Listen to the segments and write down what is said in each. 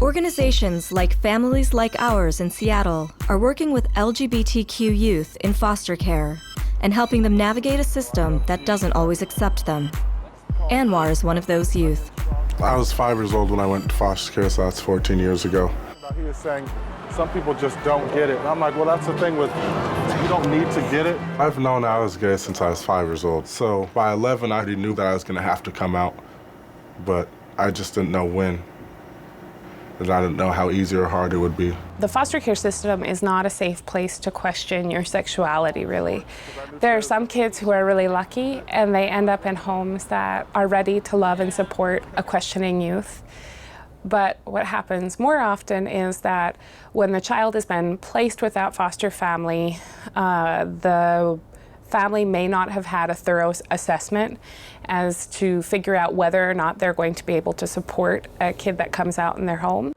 Organizations like Families Like Ours in Seattle are working with LGBTQ youth in foster care and helping them navigate a system that doesn't always accept them. Anwar is one of those youth. I was 5 years old when I went to foster care, so that's 14 years ago. He was saying some people just don't get it. And I'm like, well, that's the thing with, you don't need to get it. I've known I was gay since I was 5 years old. So by 11, I already knew that I was gonna have to come out, but I just didn't know when. And I didn't know how easy or hard it would be. The foster care system is not a safe place to question your sexuality, really. There are some kids who are really lucky and they end up in homes that are ready to love and support a questioning youth. But what happens more often is that when the child has been placed with that foster family, the family may not have had a thorough assessment as to figure out whether or not they're going to be able to support a kid that comes out in their home.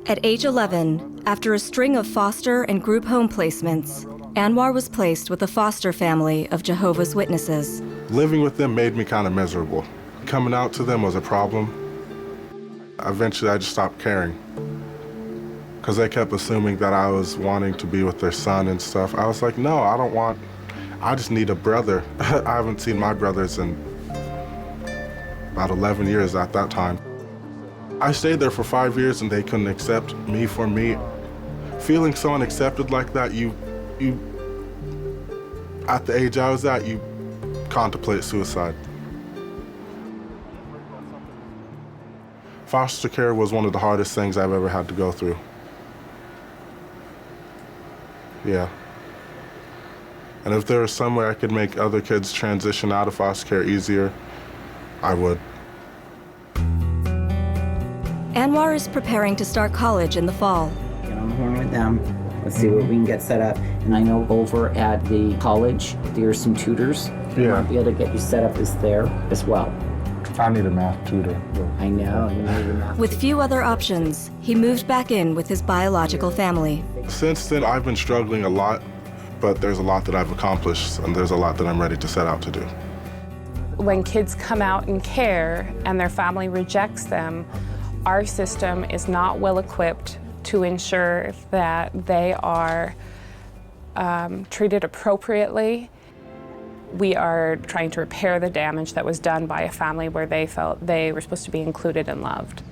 At age 11, after a string of foster and group home placements, Anwar was placed with a foster family of Jehovah's Witnesses. Living with them made me kind of miserable. Coming out to them was a problem. Eventually, I just stopped caring because they kept assuming that I was wanting to be with their son and stuff. I was like, no, I just need a brother. I haven't seen my brothers in about 11 years at that time. I stayed there for 5 years and they couldn't accept me for me. Feeling so unaccepted like that, you at the age I was at, you contemplate suicide. Foster care was one of the hardest things I've ever had to go through. Yeah. And if there was some way I could make other kids transition out of foster care easier, I would. Anwar is preparing to start college in the fall. Get on the horn with them. Let's see what we can get set up. And I know over at the college, there are some tutors. Yeah. Might be able to get you set up as there as well. I need a math tutor. I know, you need a math. With few other options, he moved back in with his biological family. Since then, I've been struggling a lot, but there's a lot that I've accomplished, and there's a lot that I'm ready to set out to do. When kids come out in care and their family rejects them, our system is not well equipped to ensure that they are treated appropriately. We are trying to repair the damage that was done by a family where they felt they were supposed to be included and loved.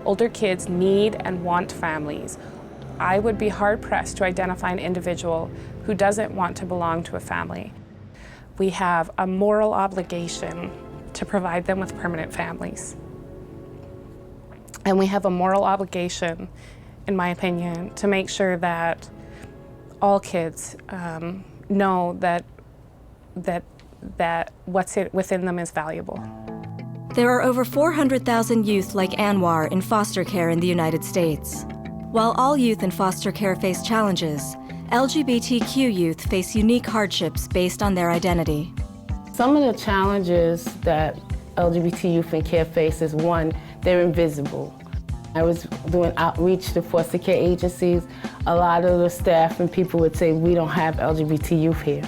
Older kids need and want families. I would be hard-pressed to identify an individual who doesn't want to belong to a family. We have a moral obligation to provide them with permanent families. And we have a moral obligation, in my opinion, to make sure that all kids know that what's within them is valuable. There are over 400,000 youth like Anwar in foster care in the United States. While all youth in foster care face challenges, LGBTQ youth face unique hardships based on their identity. Some of the challenges that LGBT youth in care face is, one, they're invisible. I was doing outreach to foster care agencies. A lot of the staff and people would say, we don't have LGBT youth here.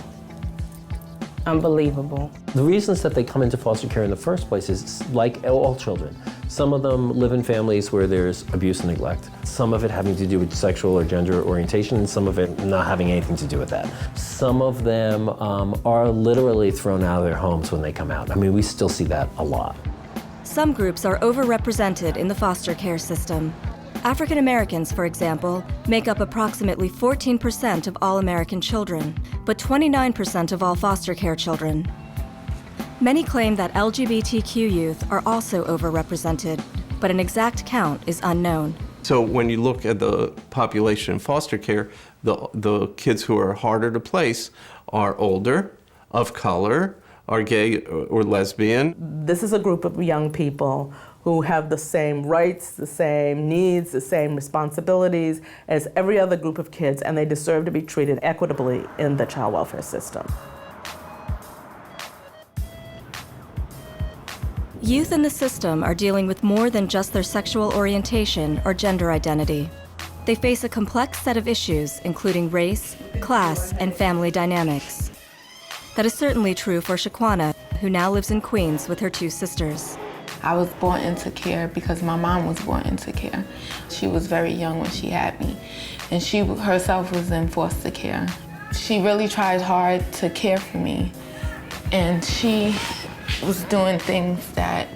Unbelievable. The reasons that they come into foster care in the first place is like all children. Some of them live in families where there's abuse and neglect. Some of it having to do with sexual or gender orientation, and some of it not having anything to do with that. Some of them are literally thrown out of their homes when they come out. I mean, we still see that a lot. Some groups are overrepresented in the foster care system. African Americans, for example, make up approximately 14% of all American children, but 29% of all foster care children. Many claim that LGBTQ youth are also overrepresented, but an exact count is unknown. So when you look at the population in foster care, the kids who are harder to place are older, of color, are gay or lesbian. This is a group of young people who have the same rights, the same needs, the same responsibilities as every other group of kids, and they deserve to be treated equitably in the child welfare system. Youth in the system are dealing with more than just their sexual orientation or gender identity. They face a complex set of issues, including race, class, and family dynamics. That is certainly true for Shaquana, who now lives in Queens with her two sisters. I was brought into care because my mom was brought into care. She was very young when she had me, and she herself was in foster care. She really tried hard to care for me, and she was doing things that,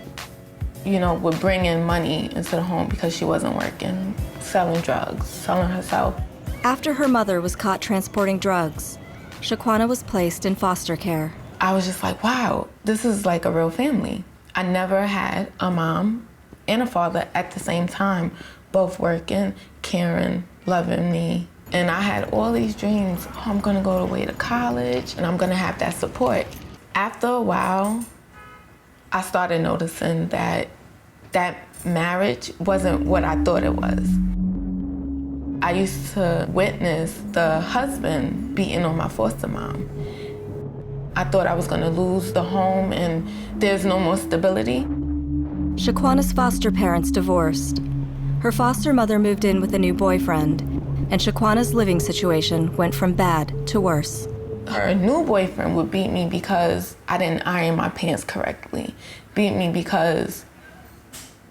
you know, would bring in money into the home because she wasn't working, selling drugs, selling herself. After her mother was caught transporting drugs, Shaquana was placed in foster care. I was just like, wow, this is like a real family. I never had a mom and a father at the same time, both working, caring, loving me. And I had all these dreams. Oh, I'm gonna go away to college and I'm gonna have that support. After a while, I started noticing that that marriage wasn't what I thought it was. I used to witness the husband beating on my foster mom. I thought I was gonna lose the home and there's no more stability. Shaquana's foster parents divorced. Her foster mother moved in with a new boyfriend, and Shaquana's living situation went from bad to worse. Her new boyfriend would beat me because I didn't iron my pants correctly, beat me because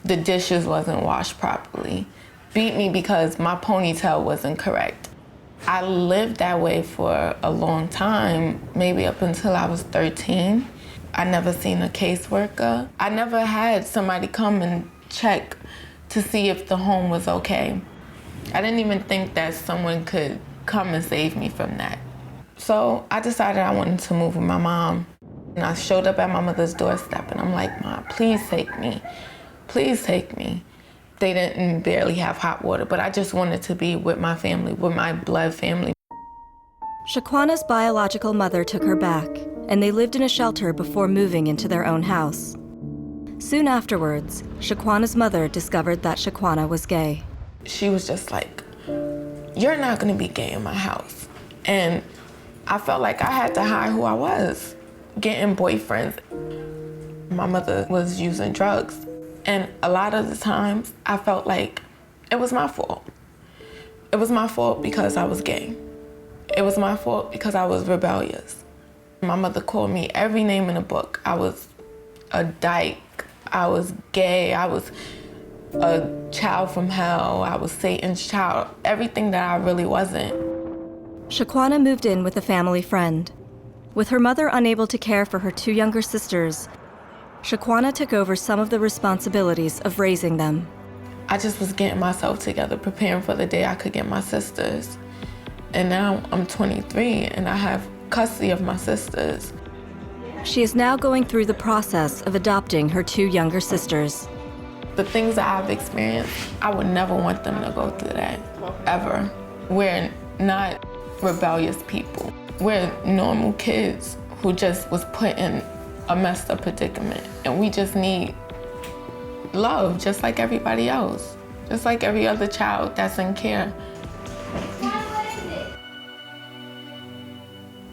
the dishes wasn't washed properly, beat me because my ponytail wasn't correct. I lived that way for a long time, maybe up until I was 13. I never seen a caseworker. I never had somebody come and check to see if the home was okay. I didn't even think that someone could come and save me from that. So I decided I wanted to move with my mom. And I showed up at my mother's doorstep and I'm like, Mom, please take me. Please take me. They didn't barely have hot water, but I just wanted to be with my family, with my blood family. Shaquana's biological mother took her back, and they lived in a shelter before moving into their own house. Soon afterwards, Shaquana's mother discovered that Shaquana was gay. She was just like, you're not gonna be gay in my house. And I felt like I had to hide who I was, getting boyfriends. My mother was using drugs. And a lot of the times, I felt like it was my fault. It was my fault because I was gay. It was my fault because I was rebellious. My mother called me every name in the book. I was a dyke, I was gay, I was a child from hell, I was Satan's child, everything that I really wasn't. Shaquana moved in with a family friend. With her mother unable to care for her two younger sisters, Shaquana took over some of the responsibilities of raising them. I just was getting myself together, preparing for the day I could get my sisters. And now I'm 23 and I have custody of my sisters. She is now going through the process of adopting her two younger sisters. The things that I've experienced, I would never want them to go through that, ever. We're not rebellious people. We're normal kids who just was put in a messed up predicament. And we just need love, just like everybody else. Just like every other child that's in care.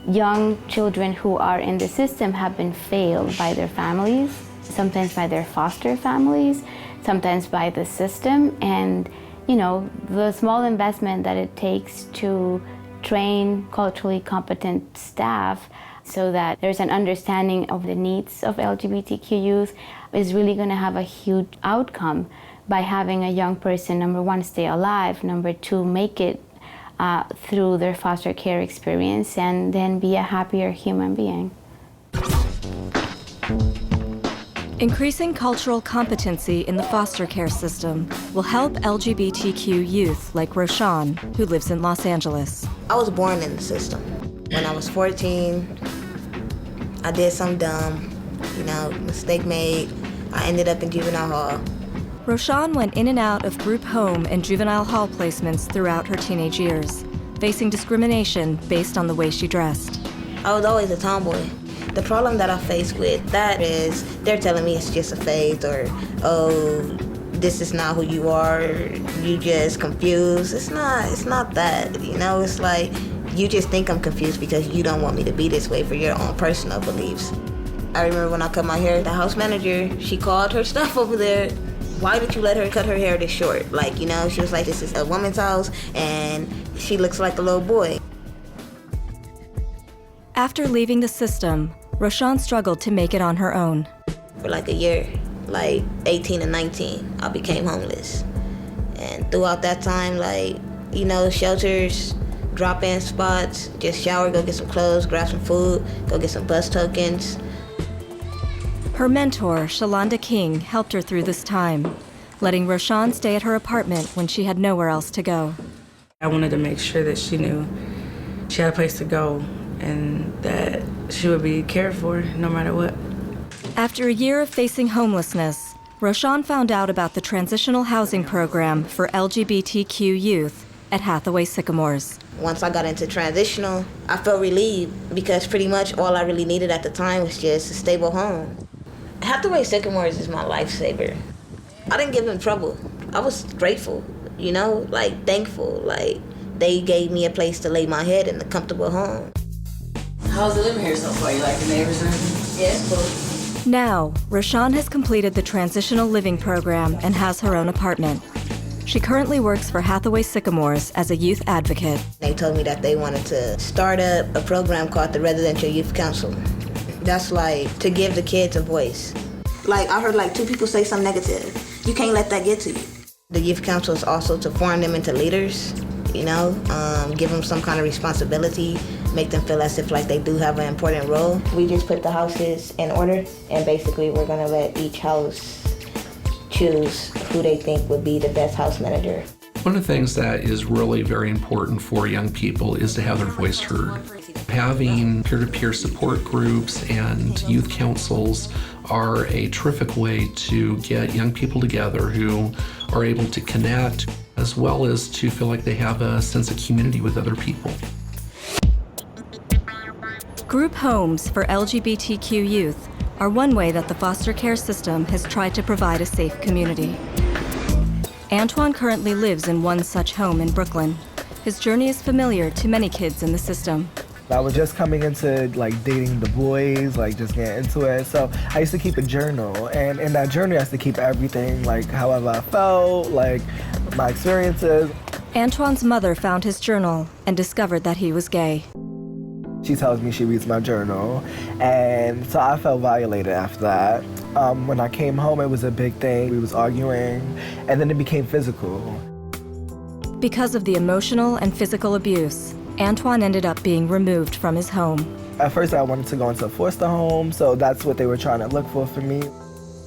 Young children who are in the system have been failed by their families, sometimes by their foster families, sometimes by the system. And, you know, the small investment that it takes to train culturally competent staff so that there's an understanding of the needs of LGBTQ youth is really going to have a huge outcome by having a young person, number one, stay alive, number two, make it through their foster care experience, and then be a happier human being. Increasing cultural competency in the foster care system will help LGBTQ youth like Roshan, who lives in Los Angeles. I was born in the system. When I was 14, I did something dumb, mistake made. I ended up in juvenile hall. Roshan went in and out of group home and juvenile hall placements throughout her teenage years, facing discrimination based on the way she dressed. I was always a tomboy. The problem that I face with that is they're telling me it's just a phase, or, oh, this is not who you are, you just confused. It's not that, it's like, you just think I'm confused because you don't want me to be this way for your own personal beliefs. I remember when I cut my hair, the house manager, she called her stuff over there. Why did you let her cut her hair this short? She was like, this is a woman's house and she looks like a little boy. After leaving the system, Roshan struggled to make it on her own. For like a year, like 18 and 19, I became homeless. And throughout that time, like, you know, shelters, drop-in spots, just shower, go get some clothes, grab some food, go get some bus tokens. Her mentor, Shalonda King, helped her through this time, letting Roshan stay at her apartment when she had nowhere else to go. I wanted to make sure that she knew she had a place to go and that she would be cared for no matter what. After a year of facing homelessness, Roshan found out about the transitional housing program for LGBTQ youth at Hathaway Sycamores. Once I got into transitional, I felt relieved because pretty much all I really needed at the time was just a stable home. Hathaway Sycamores is my lifesaver. I didn't give them trouble. I was grateful, you know, like thankful. Like they gave me a place to lay my head in a comfortable home. How's it living here so far? You like the neighbors or anything? Yeah, it's cool. Now, Roshan has completed the transitional living program and has her own apartment. She currently works for Hathaway Sycamores as a youth advocate. They told me that they wanted to start up a program called the Residential Youth Council. That's like to give the kids a voice. Like I heard like 2 people say something negative. You can't let that get to you. The youth council is also to form them into leaders, you know, give them some kind of responsibility, make them feel as if like they do have an important role. We just put the houses in order, and basically we're gonna let each house choose who they think would be the best house manager. One of the things that is really very important for young people is to have their voice heard. Having peer-to-peer support groups and youth councils are a terrific way to get young people together who are able to connect, as well as to feel like they have a sense of community with other people. Group homes for LGBTQ youth are one way that the foster care system has tried to provide a safe community. Antoine currently lives in one such home in Brooklyn. His journey is familiar to many kids in the system. I was just coming into like dating the boys, like just getting into it. So I used to keep a journal, and in that journal I used to keep everything, like however I felt, like my experiences. Antoine's mother found his journal and discovered that he was gay. She tells me she reads my journal, and so I felt violated after that. When I came home, it was a big thing. We was arguing, and then it became physical. Because of the emotional and physical abuse, Antoine ended up being removed from his home. At first, I wanted to go into a foster home, so that's what they were trying to look for me.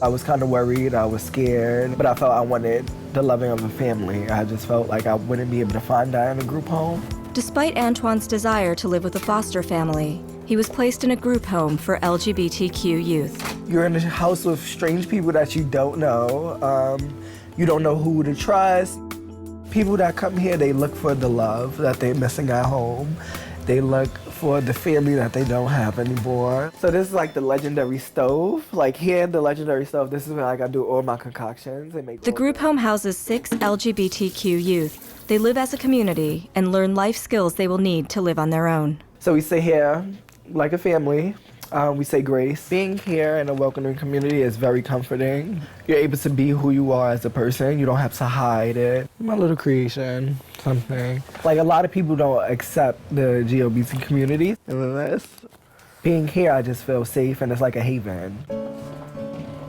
I was kind of worried, I was scared, but I felt I wanted the loving of a family. I just felt like I wouldn't be able to find that in a group home. Despite Antoine's desire to live with a foster family, he was placed in a group home for LGBTQ youth. You're in a house with strange people that you don't know. You don't know who to trust. People that come here, they look for the love that they're missing at home. They look for the family that they don't have anymore. So this is like the legendary stove. Like here in the legendary stove, this is where like I do all my concoctions. And make the group home houses 6 LGBTQ youth. They live as a community and learn life skills they will need to live on their own. So we sit here like a family. We say grace. Being here in a welcoming community is very comforting. You're able to be who you are as a person. You don't have to hide it. My little creation, something. Like a lot of people don't accept the LGBT community. Being here, I just feel safe and it's like a haven.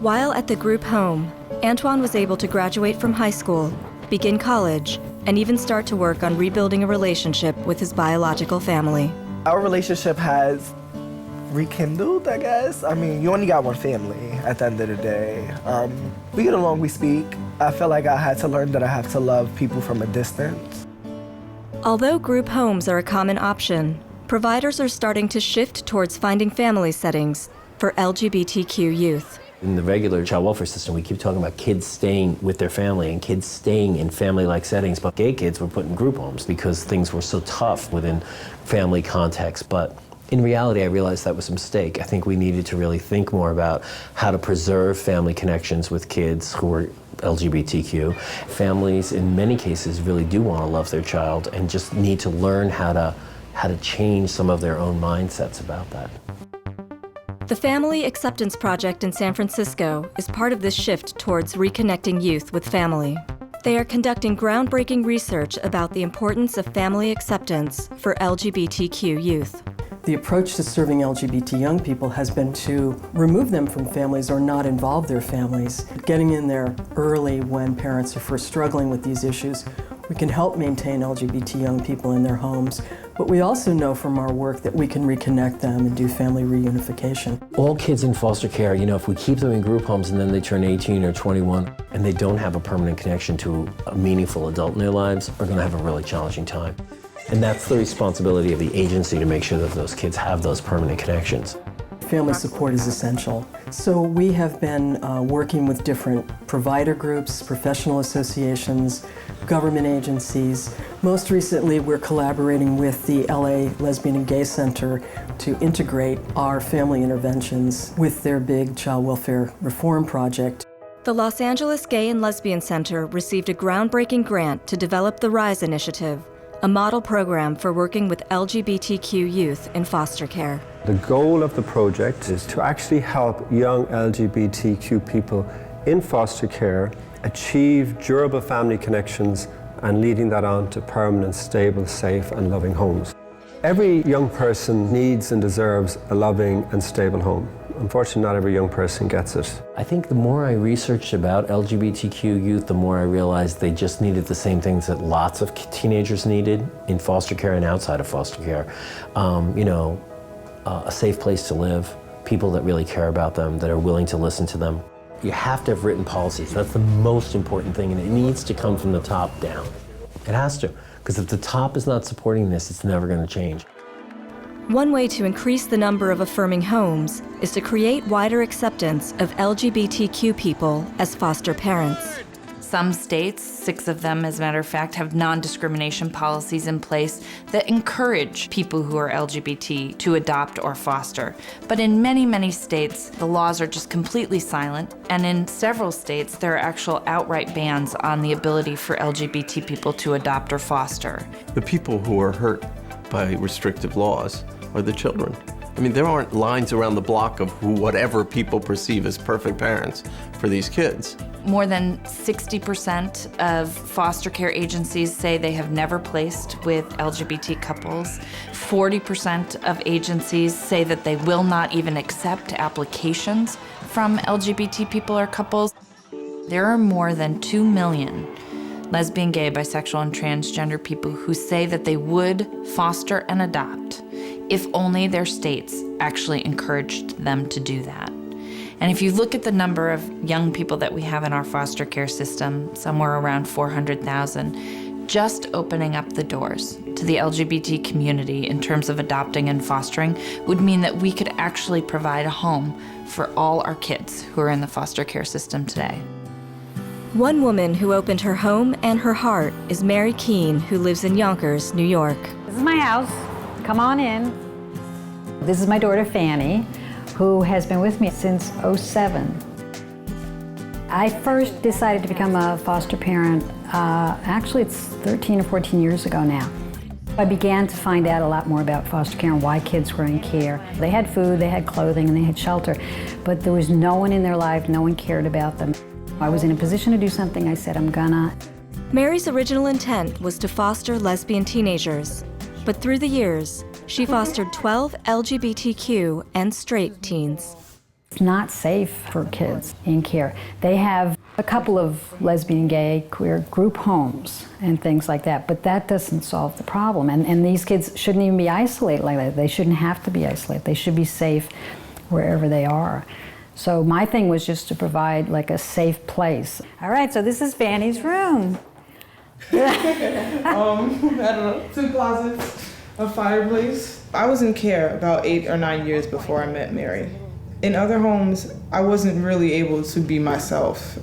While at the group home, Antoine was able to graduate from high school, begin college, and even start to work on rebuilding a relationship with his biological family. Our relationship has rekindled, I guess. I mean, you only got one family at the end of the day. We get along, we speak. I feel like I had to learn that I have to love people from a distance. Although group homes are a common option, providers are starting to shift towards finding family settings for LGBTQ youth. In the regular child welfare system, we keep talking about kids staying with their family and kids staying in family-like settings, but gay kids were put in group homes because things were so tough within family context. But in reality, I realized that was a mistake. I think we needed to really think more about how to preserve family connections with kids who are LGBTQ. Families, in many cases, really do want to love their child and just need to learn how to change some of their own mindsets about that. The Family Acceptance Project in San Francisco is part of this shift towards reconnecting youth with family. They are conducting groundbreaking research about the importance of family acceptance for LGBTQ youth. The approach to serving LGBT young people has been to remove them from families or not involve their families. Getting in there early when parents are first struggling with these issues, we can help maintain LGBT young people in their homes, but we also know from our work that we can reconnect them and do family reunification. All kids in foster care, if we keep them in group homes and then they turn 18 or 21 and they don't have a permanent connection to a meaningful adult in their lives, are going to have a really challenging time. And that's the responsibility of the agency to make sure that those kids have those permanent connections. Family support is essential. So we have been working with different provider groups, professional associations, government agencies. Most recently, we're collaborating with the LA Lesbian and Gay Center to integrate our family interventions with their big child welfare reform project. The Los Angeles Gay and Lesbian Center received a groundbreaking grant to develop the RISE initiative, a model program for working with LGBTQ youth in foster care. The goal of the project is to actually help young LGBTQ people in foster care achieve durable family connections and leading that on to permanent, stable, safe and loving homes. Every young person needs and deserves a loving and stable home. Unfortunately, not every young person gets it. I think the more I researched about LGBTQ youth, the more I realized they just needed the same things that lots of teenagers needed in foster care and outside of foster care. A safe place to live, people that really care about them, that are willing to listen to them. You have to have written policies. That's the most important thing, and it needs to come from the top down. It has to, because if the top is not supporting this, it's never going to change. One way to increase the number of affirming homes is to create wider acceptance of LGBTQ people as foster parents. Some states, 6 of them as a matter of fact, have non-discrimination policies in place that encourage people who are LGBT to adopt or foster. But in many, many states, the laws are just completely silent, and in several states, there are actual outright bans on the ability for LGBT people to adopt or foster. The people who are hurt by restrictive laws are the children. I mean, there aren't lines around the block of whatever people perceive as perfect parents for these kids. More than 60% of foster care agencies say they have never placed with LGBT couples. 40% of agencies say that they will not even accept applications from LGBT people or couples. There are more than 2 million lesbian, gay, bisexual, and transgender people who say that they would foster and adopt if only their states actually encouraged them to do that. And if you look at the number of young people that we have in our foster care system, somewhere around 400,000, just opening up the doors to the LGBT community in terms of adopting and fostering would mean that we could actually provide a home for all our kids who are in the foster care system today. One woman who opened her home and her heart is Mary Keene, who lives in Yonkers, New York. This is my house. Come on in. This is my daughter, Fanny, who has been with me since '07. I first decided to become a foster parent, actually it's 13 or 14 years ago now. I began to find out a lot more about foster care and why kids were in care. They had food, they had clothing, and they had shelter, but there was no one in their life, no one cared about them. I was in a position to do something, I said, I'm gonna. Mary's original intent was to foster lesbian teenagers, but through the years, she fostered 12 LGBTQ and straight teens. It's not safe for kids in care. They have a couple of lesbian, gay, queer group homes and things like that, but that doesn't solve the problem. And these kids shouldn't even be isolated like that. They shouldn't have to be isolated. They should be safe wherever they are. So my thing was just to provide like a safe place. All right, so this is Fanny's room. I don't know, 2 closets, a fireplace. I was in care about 8 or 9 years before I met Mary. In other homes, I wasn't really able to be myself.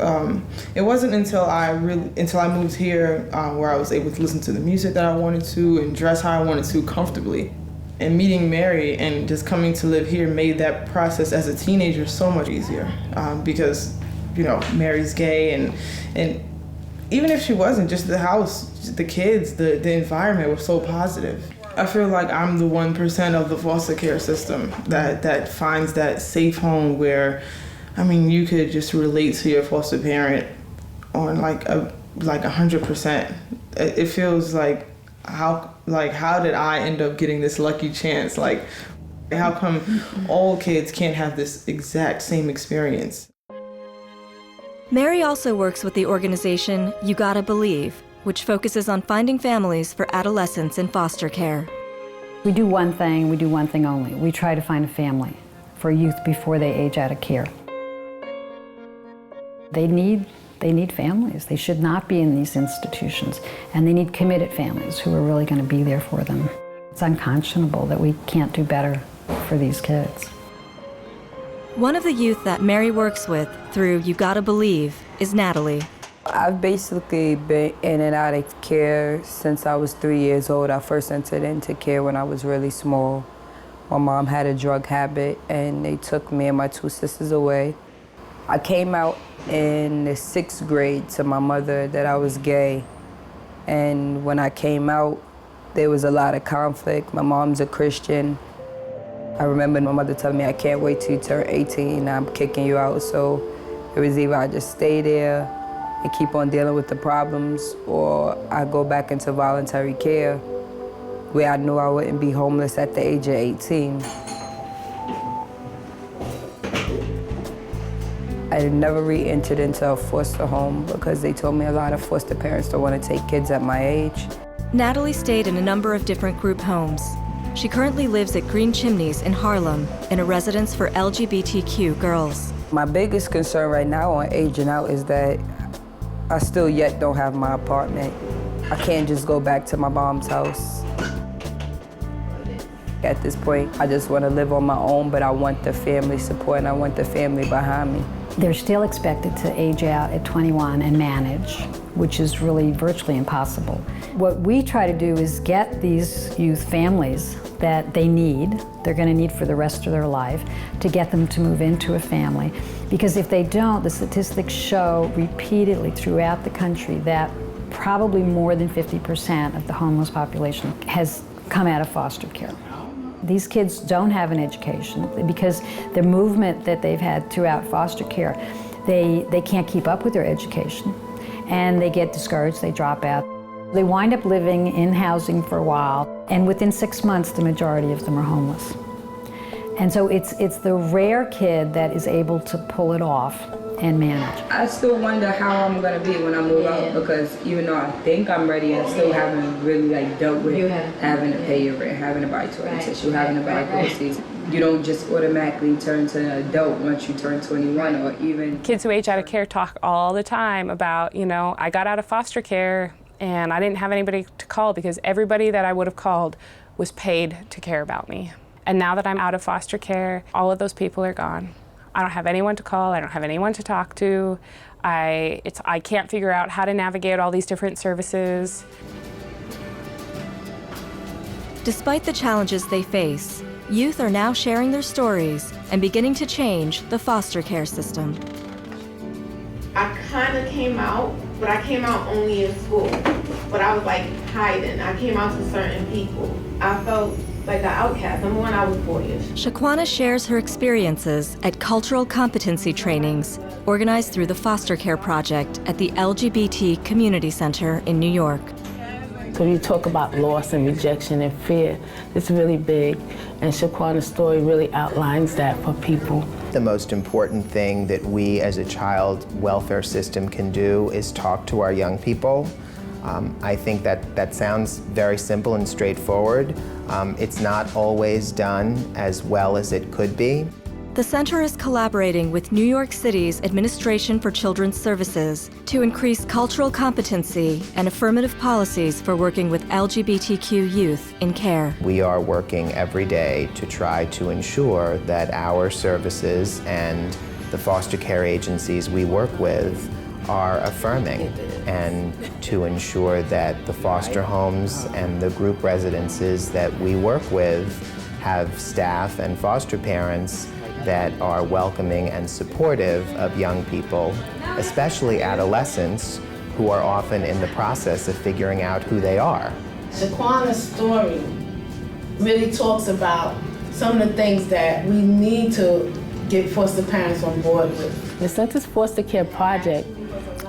It wasn't until I moved here where I was able to listen to the music that I wanted to and dress how I wanted to comfortably. And meeting Mary and just coming to live here made that process as a teenager so much easier because, Mary's gay and even if she wasn't, just the house, the kids, the environment was so positive. I feel like I'm the 1% of the foster care system that finds that safe home where, you could just relate to your foster parent on like 100%. It feels like how did I end up getting this lucky chance? Like, how come all kids can't have this exact same experience? Mary also works with the organization You Gotta Believe, which focuses on finding families for adolescents in foster care. We do one thing only. We try to find a family for youth before they age out of care. They need families. They should not be in these institutions, and they need committed families who are really going to be there for them. It's unconscionable that we can't do better for these kids. One of the youth that Mary works with through You Gotta Believe is Natalie. I've basically been in and out of care since I was 3 years old. I first entered into care when I was really small. My mom had a drug habit, and they took me and my 2 sisters away. I came out in the 6th grade to my mother that I was gay. And when I came out, there was a lot of conflict. My mom's a Christian. I remember my mother telling me, I can't wait till you turn 18, I'm kicking you out. So it was either I just stay there and keep on dealing with the problems, or I go back into voluntary care where I knew I wouldn't be homeless at the age of 18. I never re-entered into a foster home because they told me a lot of foster parents don't want to take kids at my age. Natalie stayed in a number of different group homes. She currently lives at Green Chimneys in Harlem in a residence for LGBTQ girls. My biggest concern right now on aging out is that I still yet don't have my apartment. I can't just go back to my mom's house. At this point, I just want to live on my own, but I want the family support and I want the family behind me. They're still expected to age out at 21 and manage, which is really virtually impossible. What we try to do is get these youth families that they need, they're going to need for the rest of their life, to get them to move into a family. Because if they don't, the statistics show repeatedly throughout the country that probably more than 50% of the homeless population has come out of foster care. These kids don't have an education because the movement that they've had throughout foster care, they can't keep up with their education, and they get discouraged, they drop out. They wind up living in housing for a while, and within 6 months, the majority of them are homeless. And so it's the rare kid that is able to pull it off and manage. I still wonder how I'm gonna be when I move out, because even though I think I'm ready, I still haven't really dealt with having to pay your rent, having to buy toilet tissue, having to buy groceries. You don't just automatically turn to an adult once you turn 21, or even... Kids who age out of care talk all the time about, I got out of foster care and I didn't have anybody to call because everybody that I would have called was paid to care about me. And now that I'm out of foster care, all of those people are gone. I don't have anyone to call, I don't have anyone to talk to. I can't figure out how to navigate all these different services. Despite the challenges they face, youth are now sharing their stories and beginning to change the foster care system. I kind of came out, but I came out only in school. But I was hiding. I came out to certain people. I felt like an outcast. Number one, I was boyish. Shaquana shares her experiences at cultural competency trainings organized through the Foster Care Project at the LGBT Community Center in New York. So you talk about loss and rejection and fear, it's really big, and Shaquana's story really outlines that for people. The most important thing that we as a child welfare system can do is talk to our young people. I think that sounds very simple and straightforward. It's not always done as well as it could be. The center is collaborating with New York City's Administration for Children's Services to increase cultural competency and affirmative policies for working with LGBTQ youth in care. We are working every day to try to ensure that our services and the foster care agencies we work with are affirming, and to ensure that the foster homes and the group residences that we work with have staff and foster parents that are welcoming and supportive of young people, especially adolescents who are often in the process of figuring out who they are. Shaquana's story really talks about some of the things that we need to get foster parents on board with. The Center's Foster Care Project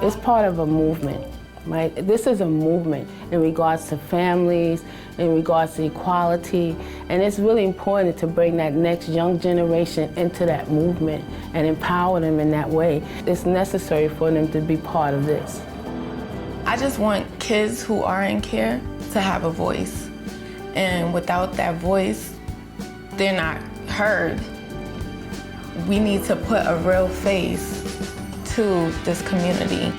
is part of a movement right? This is a movement in regards to families, in regards to equality, and it's really important to bring that next young generation into that movement and empower them in that way. It's necessary for them to be part of this. I just want kids who are in care to have a voice. And without that voice, they're not heard. We need to put a real face to this community.